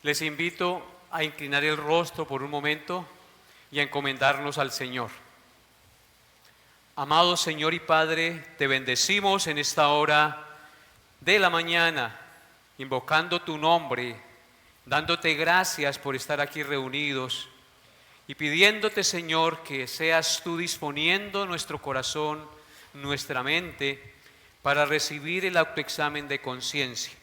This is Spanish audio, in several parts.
Les invito a inclinar el rostro por un momento y a encomendarnos al Señor. Amado Señor y Padre, te bendecimos en esta hora de la mañana, invocando tu nombre, dándote gracias por estar aquí reunidos y pidiéndote, Señor, que seas tú disponiendo nuestro corazón, nuestra mente, para recibir el autoexamen de conciencia.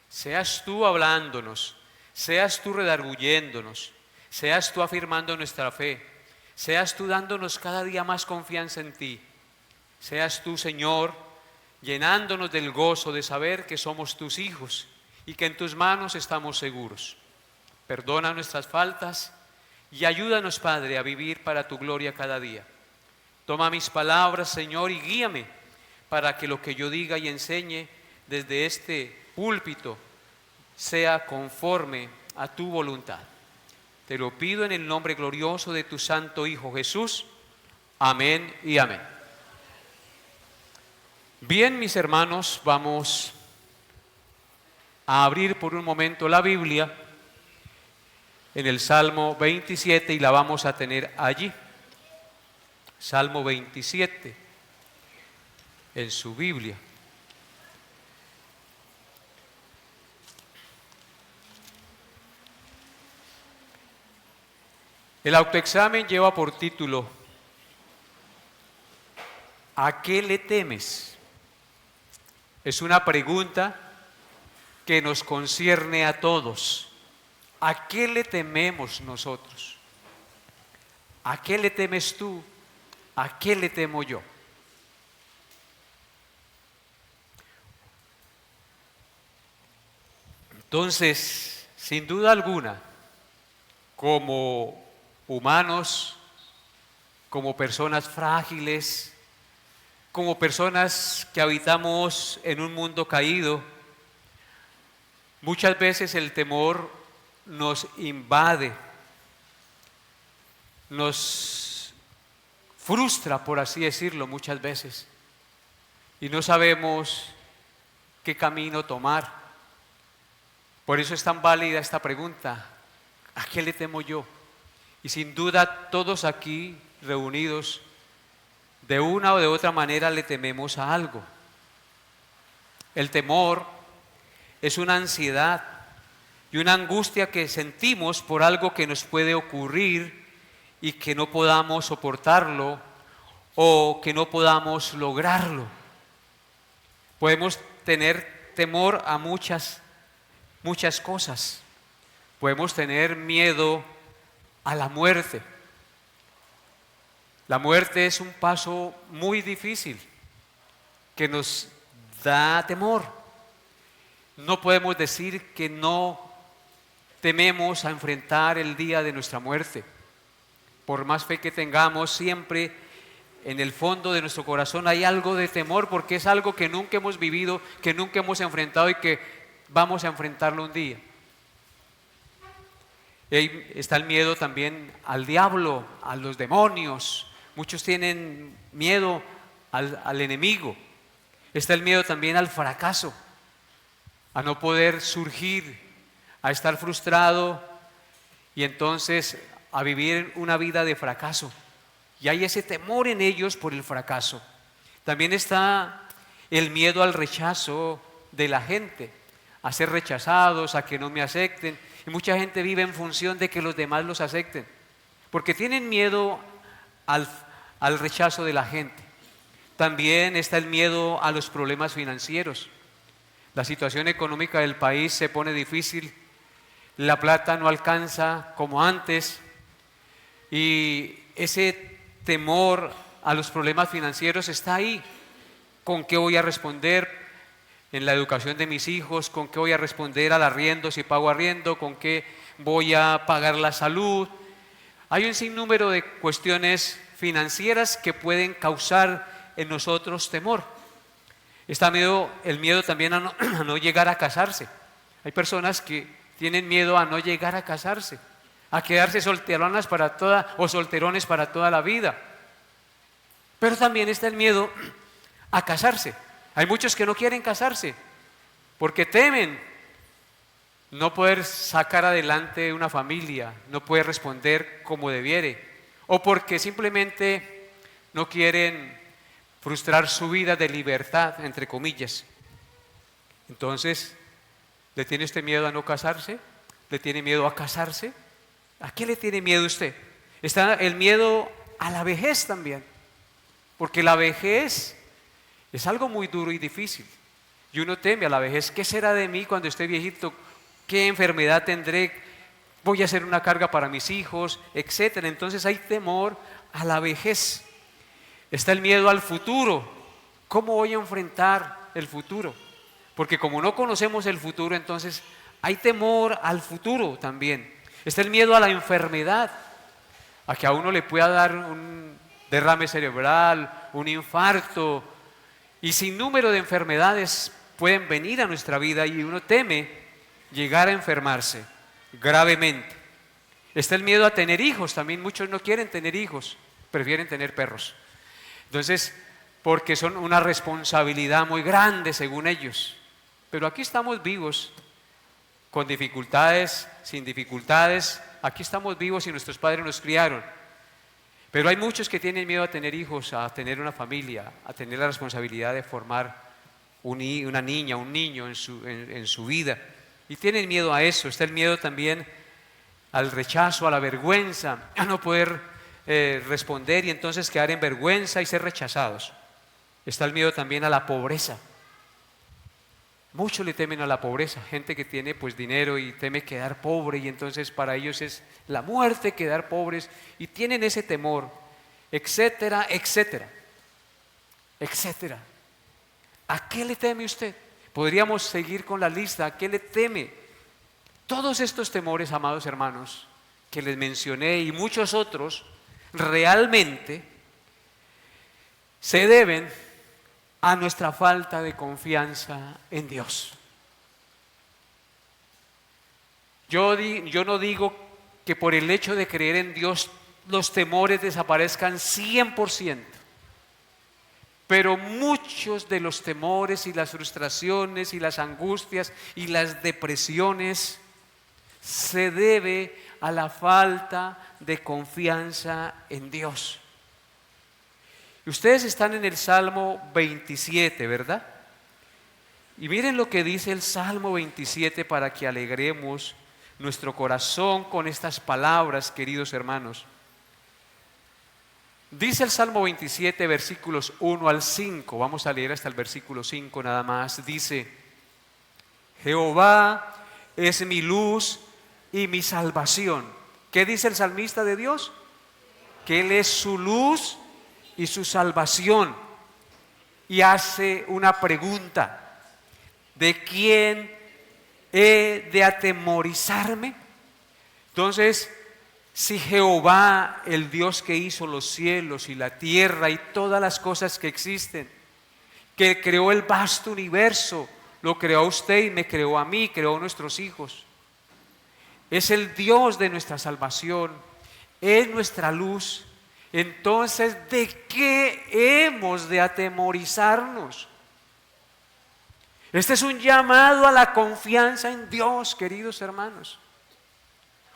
Seas tú hablándonos, seas tú redarguyéndonos, seas tú afirmando nuestra fe, seas tú dándonos cada día más confianza en ti. Seas tú, Señor, llenándonos del gozo de saber que somos tus hijos y que en tus manos estamos seguros. Perdona nuestras faltas y ayúdanos, Padre, a vivir para tu gloria cada día. Toma mis palabras, Señor, y guíame para que lo que yo diga y enseñe desde este púlpito sea conforme a tu voluntad. Te lo pido en el nombre glorioso de tu santo Hijo Jesús. Amén y amén. Bien, mis hermanos, vamos a abrir por un momento la Biblia en el Salmo 27 y la vamos a tener allí. Salmo 27 en su Biblia. El autoexamen lleva por título ¿a qué le temes? Es una pregunta que nos concierne a todos. ¿A qué le tememos nosotros? ¿A qué le temes tú? ¿A qué le temo yo? Entonces, sin duda alguna, como humanos, como personas frágiles, como personas que habitamos en un mundo caído, muchas veces el temor nos invade, nos frustra, por así decirlo, muchas veces, y no sabemos qué camino tomar. Por eso es tan válida esta pregunta: ¿a qué le temo yo? Y sin duda todos aquí reunidos, de una o de otra manera le tememos a algo. El temor es una ansiedad y una angustia que sentimos por algo que nos puede ocurrir y que no podamos soportarlo o que no podamos lograrlo. Podemos tener temor a muchas cosas. Podemos tener miedo a la muerte. La muerte es un paso muy difícil que nos da temor. No podemos decir que no tememos a enfrentar el día de nuestra muerte. Por más fe que tengamos, siempre en el fondo de nuestro corazón hay algo de temor, porque es algo que nunca hemos vivido, que nunca hemos enfrentado y que vamos a enfrentarlo un día. Y está el miedo también al diablo, a los demonios. Muchos tienen miedo al enemigo. Está el miedo también al fracaso, a no poder surgir, a estar frustrado y entonces a vivir una vida de fracaso. Y hay ese temor en ellos por el fracaso. También está el miedo al rechazo de la gente, a ser rechazados, a que no me acepten. Y mucha gente vive en función de que los demás los acepten, porque tienen miedo al rechazo de la gente. También está el miedo a los problemas financieros. La situación económica del país se pone difícil, la plata no alcanza como antes, y ese temor a los problemas financieros está ahí. ¿Con qué voy a responder en la educación de mis hijos? ¿Con qué voy a responder al arriendo si pago arriendo? ¿Con qué voy a pagar la salud? Hay un sinnúmero de cuestiones financieras que pueden causar en nosotros temor. Está el miedo también a no llegar a casarse. Hay personas que tienen miedo a no llegar a casarse, a quedarse solteronas o solterones para toda la vida. Pero también está el miedo a casarse. Hay muchos que no quieren casarse porque temen no poder sacar adelante una familia, no poder responder como debiere, o porque simplemente no quieren frustrar su vida de libertad, entre comillas. Entonces, ¿le tiene usted miedo a no casarse? ¿Le tiene miedo a casarse? ¿A qué le tiene miedo usted? Está el miedo a la vejez también, porque la vejez es algo muy duro y difícil. Y uno teme a la vejez. ¿Qué será de mí cuando esté viejito? ¿Qué enfermedad tendré? ¿Voy a ser una carga para mis hijos? Etcétera. Entonces hay temor a la vejez. Está el miedo al futuro. ¿Cómo voy a enfrentar el futuro? Porque como no conocemos el futuro, entonces hay temor al futuro también. Está el miedo a la enfermedad, a que a uno le pueda dar un derrame cerebral, un infarto, y sin número de enfermedades pueden venir a nuestra vida y uno teme llegar a enfermarse gravemente. Está el miedo a tener hijos, también muchos no quieren tener hijos, prefieren tener perros. Entonces, porque son una responsabilidad muy grande según ellos. Pero aquí estamos vivos, con dificultades, sin dificultades, aquí estamos vivos y nuestros padres nos criaron. Pero hay muchos que tienen miedo a tener hijos, a tener una familia, a tener la responsabilidad de formar una niña, un niño en su vida. Y tienen miedo a eso. Está el miedo también al rechazo, a la vergüenza, a no poder responder y entonces quedar en vergüenza y ser rechazados. Está el miedo también a la pobreza. Muchos le temen a la pobreza, gente que tiene pues dinero y teme quedar pobre y entonces para ellos es la muerte quedar pobres y tienen ese temor, etcétera, etcétera, etcétera. ¿A qué le teme usted? Podríamos seguir con la lista. ¿A qué le teme? Todos estos temores, amados hermanos, que les mencioné y muchos otros, realmente se deben a nuestra falta de confianza en Dios. Yo no digo que por el hecho de creer en Dios los temores desaparezcan 100%, pero muchos de los temores y las frustraciones y las angustias y las depresiones se debe a la falta de confianza en Dios. Ustedes están en el Salmo 27, ¿verdad? Y miren lo que dice el Salmo 27 para que alegremos nuestro corazón con estas palabras, queridos hermanos. Dice el Salmo 27, versículos 1 al 5, vamos a leer hasta el versículo 5 nada más. Dice: Jehová es mi luz y mi salvación. ¿Qué dice el salmista de Dios? Que Él es su luz y su salvación. Y hace una pregunta: ¿de quién he de atemorizarme? Entonces, si Jehová, el Dios que hizo los cielos y la tierra y todas las cosas que existen, que creó el vasto universo, lo creó a usted y me creó a mí, creó a nuestros hijos, es el Dios de nuestra salvación, es nuestra luz, entonces, ¿de qué hemos de atemorizarnos? Este es un llamado a la confianza en Dios, queridos hermanos.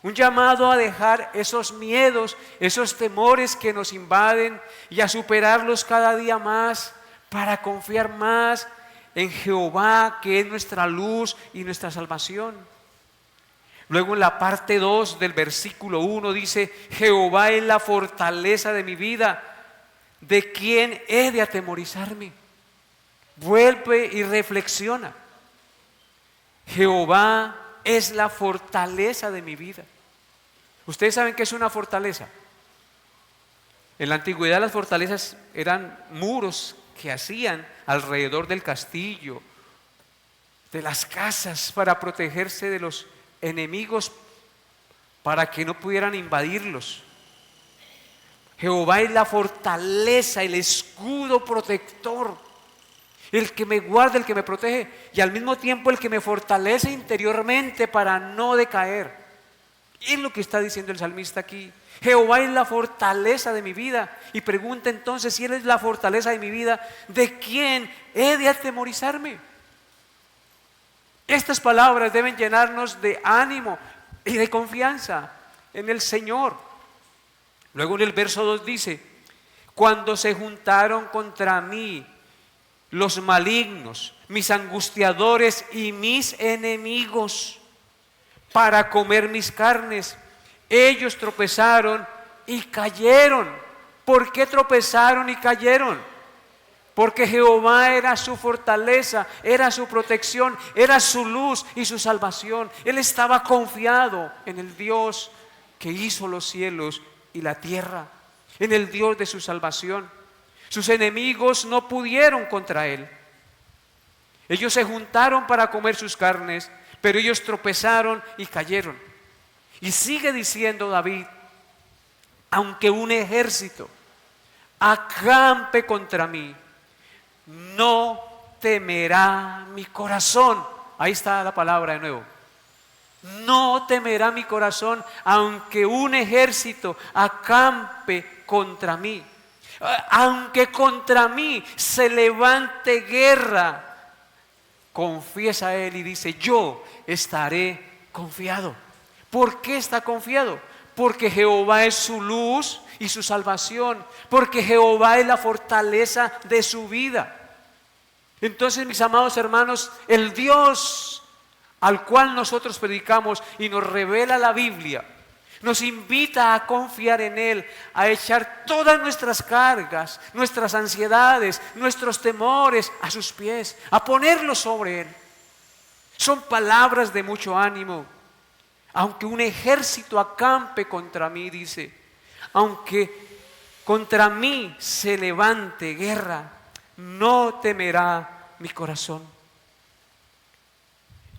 Un llamado a dejar esos miedos, esos temores que nos invaden y a superarlos cada día más para confiar más en Jehová, que es nuestra luz y nuestra salvación. Luego en la parte 2 del versículo 1 dice: Jehová es la fortaleza de mi vida, ¿de quién he de atemorizarme? Vuelve y reflexiona. Jehová es la fortaleza de mi vida. ¿Ustedes saben qué es una fortaleza? En la antigüedad las fortalezas eran muros que hacían alrededor del castillo, de las casas, para protegerse de los enemigos, para que no pudieran invadirlos. Jehová es la fortaleza, el escudo protector, el que me guarda, el que me protege y al mismo tiempo el que me fortalece interiormente para no decaer. Y es lo que está diciendo el salmista aquí. Jehová es la fortaleza de mi vida. Y pregunta entonces, si Él es la fortaleza de mi vida, ¿de quién he de atemorizarme? Estas palabras deben llenarnos de ánimo y de confianza en el Señor. Luego en el verso 2 dice: cuando se juntaron contra mí los malignos, mis angustiadores y mis enemigos, para comer mis carnes, ellos tropezaron y cayeron. ¿Por qué tropezaron y cayeron? Porque Jehová era su fortaleza, era su protección, era su luz y su salvación. Él estaba confiado en el Dios que hizo los cielos y la tierra, en el Dios de su salvación. Sus enemigos no pudieron contra él. Ellos se juntaron para comer sus carnes, pero ellos tropezaron y cayeron. Y sigue diciendo David: aunque un ejército acampe contra mí, no temerá mi corazón. Ahí está la palabra de nuevo. No temerá mi corazón, aunque un ejército acampe contra mí. Aunque contra mí se levante guerra, confiesa él y dice: yo estaré confiado. ¿Por qué está confiado? Porque Jehová es su luz y su salvación, porque Jehová es la fortaleza de su vida. Entonces, mis amados hermanos, el Dios al cual nosotros predicamos y nos revela la Biblia, nos invita a confiar en Él, a echar todas nuestras cargas, nuestras ansiedades, nuestros temores a sus pies, a ponerlos sobre Él. Son palabras de mucho ánimo. Aunque un ejército acampe contra mí, dice, aunque contra mí se levante guerra, no temerá mi corazón.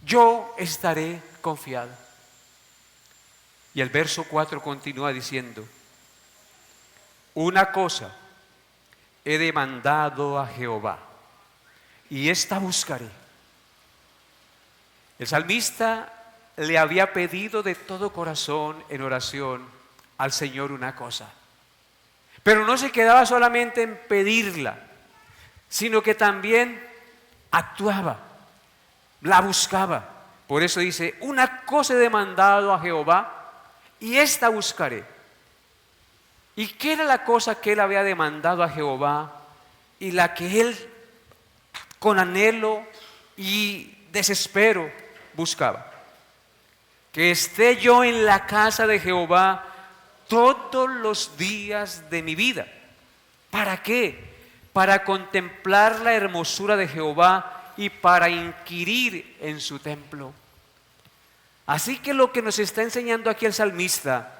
Yo estaré confiado. Y el verso 4 continúa diciendo: una cosa he demandado a Jehová, y esta buscaré. El salmista le había pedido de todo corazón en oración al Señor una cosa, pero no se quedaba solamente en pedirla, sino que también actuaba, la buscaba. Por eso dice: una cosa he demandado a Jehová, y esta buscaré. ¿Y qué era la cosa que él había demandado a Jehová y la que él con anhelo y desespero buscaba? Que esté yo en la casa de Jehová todos los días de mi vida. ¿Para qué? Para contemplar la hermosura de Jehová y para inquirir en su templo. Así que lo que nos está enseñando aquí el salmista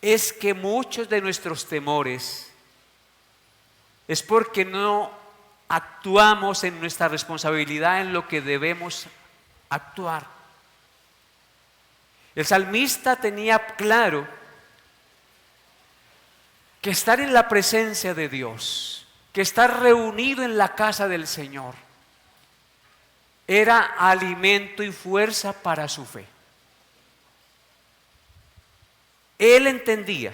es que muchos de nuestros temores es porque no actuamos en nuestra responsabilidad, en lo que debemos actuar. El salmista tenía claro que estar en la presencia de Dios, que estar reunido en la casa del Señor, era alimento y fuerza para su fe. Él entendía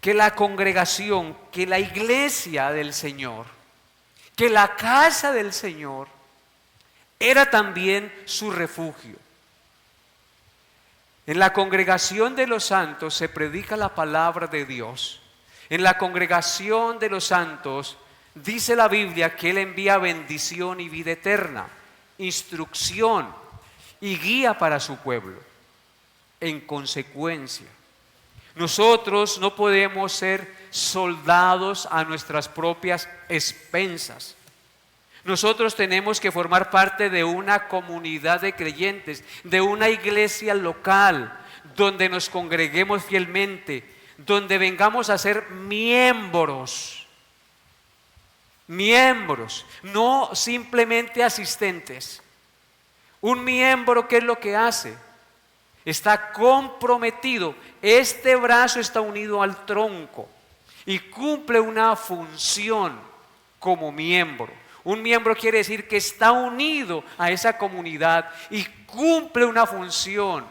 que la congregación, que la iglesia del Señor, que la casa del Señor era también su refugio. En la congregación de los santos se predica la palabra de Dios. En la congregación de los santos dice la Biblia que Él envía bendición y vida eterna, instrucción y guía para su pueblo. En consecuencia, nosotros no podemos ser soldados a nuestras propias expensas. Nosotros tenemos que formar parte de una comunidad de creyentes, de una iglesia local, donde nos congreguemos fielmente, donde vengamos a ser miembros, no simplemente asistentes. Un miembro, ¿qué es lo que hace? Está comprometido, este brazo está unido al tronco y cumple una función como miembro. Un miembro quiere decir que está unido a esa comunidad y cumple una función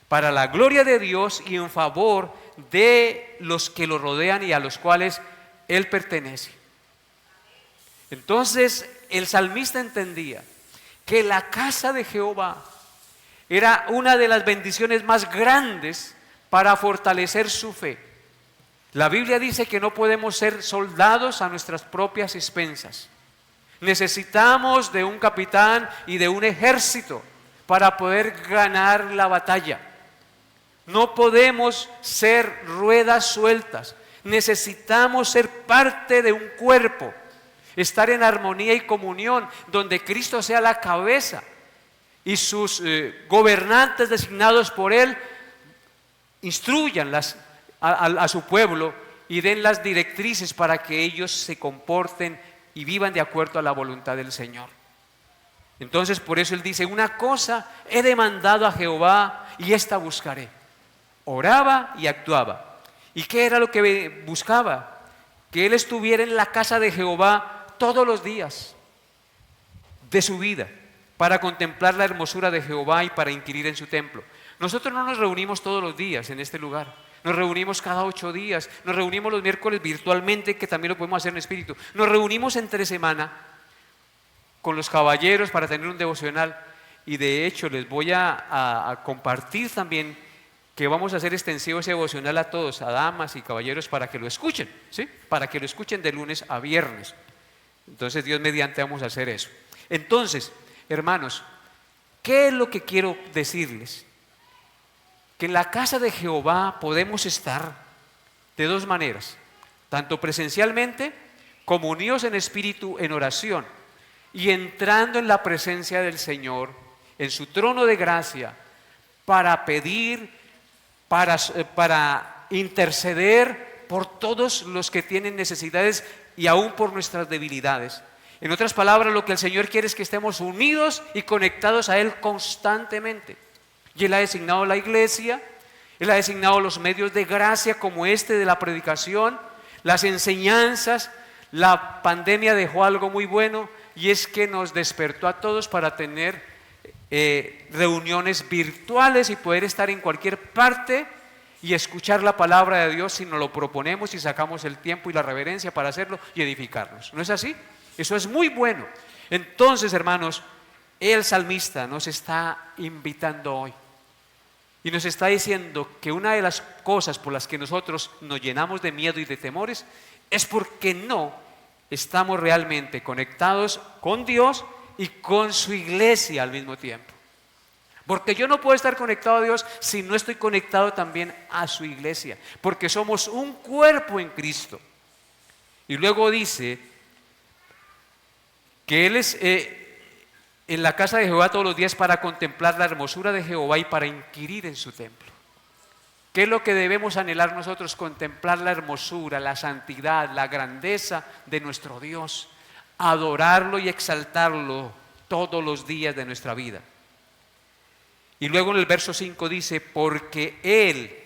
para la gloria de Dios y en favor de los que lo rodean y a los cuales él pertenece. Entonces el salmista entendía que la casa de Jehová era una de las bendiciones más grandes para fortalecer su fe. La Biblia dice que no podemos ser soldados a nuestras propias expensas. Necesitamos de un capitán y de un ejército para poder ganar la batalla. No podemos ser ruedas sueltas. Necesitamos ser parte de un cuerpo, estar en armonía y comunión, donde Cristo sea la cabeza y sus gobernantes designados por Él instruyan a su pueblo y den las directrices para que ellos se comporten y vivan de acuerdo a la voluntad del Señor. Entonces por eso Él dice: una cosa he demandado a Jehová y esta buscaré. Oraba y actuaba. ¿Y qué era lo que buscaba? Que él estuviera en la casa de Jehová todos los días de su vida, para contemplar la hermosura de Jehová y para inquirir en su templo. Nosotros no nos reunimos todos los días en este lugar, nos reunimos cada 8 días, nos reunimos los miércoles virtualmente, que también lo podemos hacer en espíritu, nos reunimos entre semana con los caballeros para tener un devocional, y de hecho les voy a compartir también que vamos a hacer extensivo ese devocional a todos, a damas y caballeros, para que lo escuchen, ¿sí? Para que lo escuchen de lunes a viernes. Entonces Dios mediante vamos a hacer eso. Entonces, hermanos, ¿qué es lo que quiero decirles? Que en la casa de Jehová podemos estar de 2 maneras, tanto presencialmente como unidos en espíritu en oración y entrando en la presencia del Señor, en su trono de gracia, para pedir, para interceder por todos los que tienen necesidades y aún por nuestras debilidades. En otras palabras, lo que el Señor quiere es que estemos unidos y conectados a Él constantemente. Y Él ha designado la iglesia, Él ha designado los medios de gracia como este de la predicación, las enseñanzas. La pandemia dejó algo muy bueno, y es que nos despertó a todos para tener reuniones virtuales y poder estar en cualquier parte y escuchar la palabra de Dios si nos lo proponemos y sacamos el tiempo y la reverencia para hacerlo y edificarnos. ¿No es así? Eso es muy bueno. Entonces, hermanos, el salmista nos está invitando hoy y nos está diciendo que una de las cosas por las que nosotros nos llenamos de miedo y de temores es porque no estamos realmente conectados con Dios y con su iglesia al mismo tiempo. Porque yo no puedo estar conectado a Dios si no estoy conectado también a su iglesia, porque somos un cuerpo en Cristo. Y luego dice que Él es en la casa de Jehová todos los días para contemplar la hermosura de Jehová y para inquirir en su templo. ¿Qué es lo que debemos anhelar nosotros? Contemplar la hermosura, la santidad, la grandeza de nuestro Dios, adorarlo y exaltarlo todos los días de nuestra vida. Y luego en el verso 5 dice: porque Él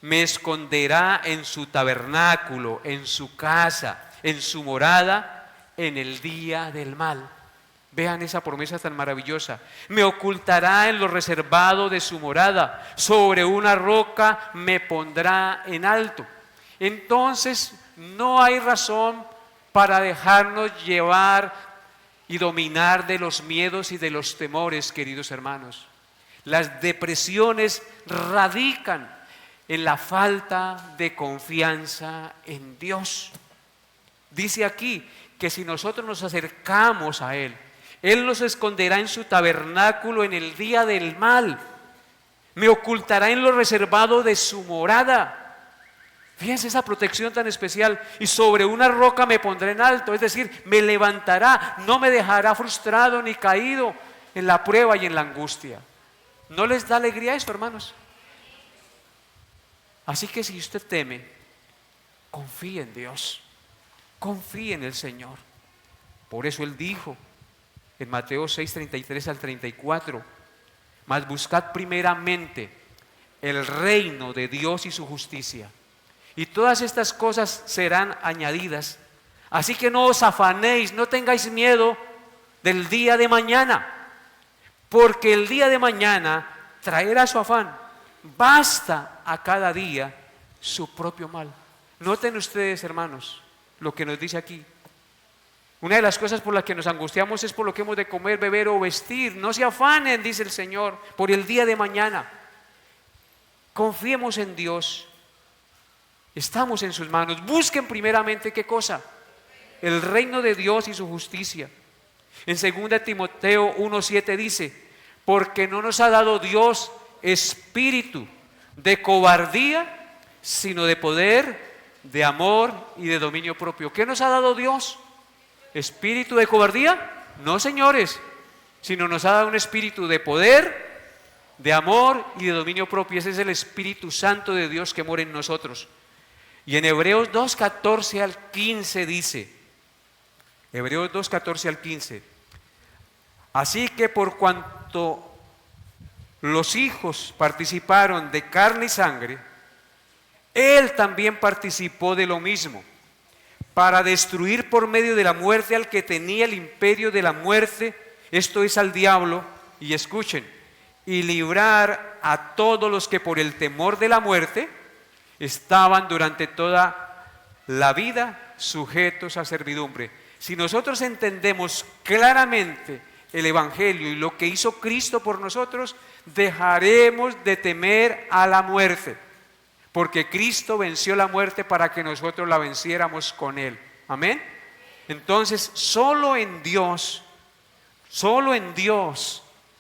me esconderá en su tabernáculo, en su casa, en su morada, en el día del mal. Vean esa promesa tan maravillosa. Me ocultará en lo reservado de su morada, sobre una roca me pondrá en alto. Entonces no hay razón para dejarnos llevar y dominar de los miedos y de los temores, queridos hermanos. Las depresiones radican en la falta de confianza en Dios. Dice aquí que si nosotros nos acercamos a Él, Él nos esconderá en su tabernáculo en el día del mal. Me ocultará en lo reservado de su morada. Fíjense esa protección tan especial. Y sobre una roca me pondré en alto, es decir, me levantará, no me dejará frustrado ni caído en la prueba y en la angustia. ¿No les da alegría esto, hermanos? Así que si usted teme, confíe en Dios, confíe en el Señor. Por eso Él dijo en Mateo 6, 33 al 34, mas buscad primeramente el reino de Dios y su justicia, y todas estas cosas serán añadidas. Así que no os afanéis, no tengáis miedo del día de mañana, porque el día de mañana traerá su afán. Basta a cada día su propio mal. Noten ustedes, hermanos, lo que nos dice aquí. Una de las cosas por las que nos angustiamos es por lo que hemos de comer, beber o vestir. No se afanen, dice el Señor, por el día de mañana. Confiemos en Dios. Estamos en sus manos. Busquen primeramente, ¿qué cosa? El reino de Dios y su justicia. En 2 Timoteo 1:7 dice: porque no nos ha dado Dios espíritu de cobardía, sino de poder, de amor y de dominio propio. ¿Qué nos ha dado Dios? ¿Espíritu de cobardía? No, señores, sino nos ha dado un espíritu de poder, de amor y de dominio propio. Ese es el Espíritu Santo de Dios que mora en nosotros. Y en Hebreos 2:14 al 15 dice, Hebreos 2:14 al 15: así que por cuanto los hijos participaron de carne y sangre, Él también participó de lo mismo, para destruir por medio de la muerte al que tenía el imperio de la muerte, esto es, al diablo, y escuchen, y librar a todos los que por el temor de la muerte estaban durante toda la vida sujetos a servidumbre. Si nosotros entendemos claramente el Evangelio y lo que hizo Cristo por nosotros, dejaremos de temer a la muerte, porque Cristo venció la muerte para que nosotros la venciéramos con Él. Amén. Entonces, solo en Dios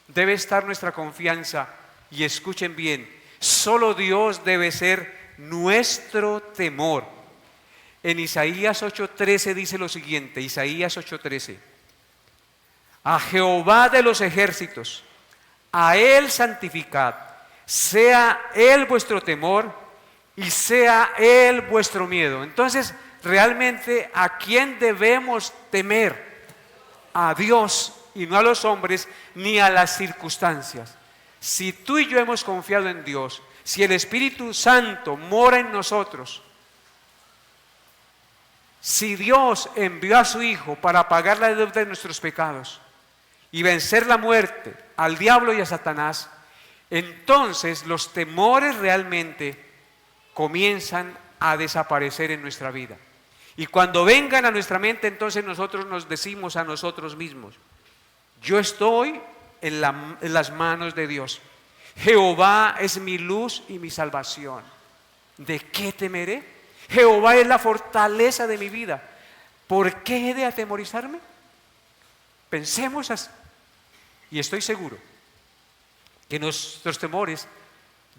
debe estar nuestra confianza. Y escuchen bien, solo Dios debe ser nuestro temor. En Isaías 8:13 dice lo siguiente, Isaías 8:13: a Jehová de los ejércitos, a Él santificad, sea Él vuestro temor y sea Él vuestro miedo. Entonces, realmente, ¿a quién debemos temer? A Dios y no a los hombres ni a las circunstancias. Si tú y yo hemos confiado en Dios, si el Espíritu Santo mora en nosotros, si Dios envió a su Hijo para pagar la deuda de nuestros pecados y vencer la muerte, al diablo y a Satanás, entonces los temores realmente comienzan a desaparecer en nuestra vida. Y cuando vengan a nuestra mente, entonces nosotros nos decimos a nosotros mismos: yo estoy en las manos de Dios. Jehová es mi luz y mi salvación. ¿De qué temeré? Jehová es la fortaleza de mi vida. ¿Por qué he de atemorizarme? Pensemos así. Y estoy seguro que nuestros temores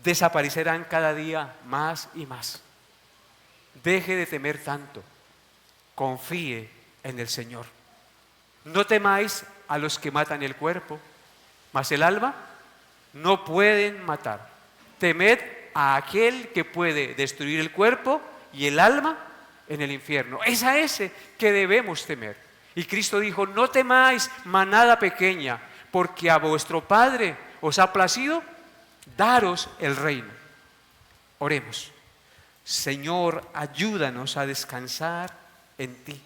desaparecerán cada día más y más. Deje de temer tanto. Confíe en el Señor. No temáis a los que matan el cuerpo, mas el alma no pueden matar. Temed a aquel que puede destruir el cuerpo y el alma en el infierno. Es a ese que debemos temer. Y Cristo dijo: no temáis, manada pequeña, porque a vuestro Padre os ha placido daros el reino. Oremos. Señor, ayúdanos a descansar en ti,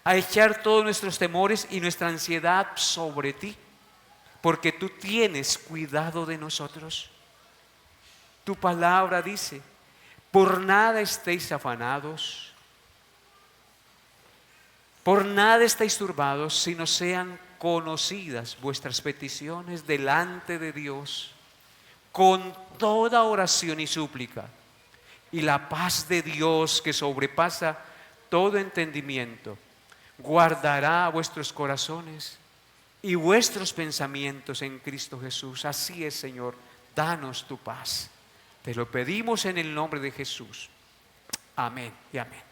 a echar todos nuestros temores y nuestra ansiedad sobre ti, porque tú tienes cuidado de nosotros. Tu palabra dice: por nada estéis afanados, por nada estéis turbados, sino sean conocidas vuestras peticiones delante de Dios con toda oración y súplica, y la paz de Dios, que sobrepasa todo entendimiento, guardará vuestros corazones y vuestros pensamientos en Cristo Jesús. Así es, Señor, danos tu paz. Te lo pedimos en el nombre de Jesús. Amén y amén.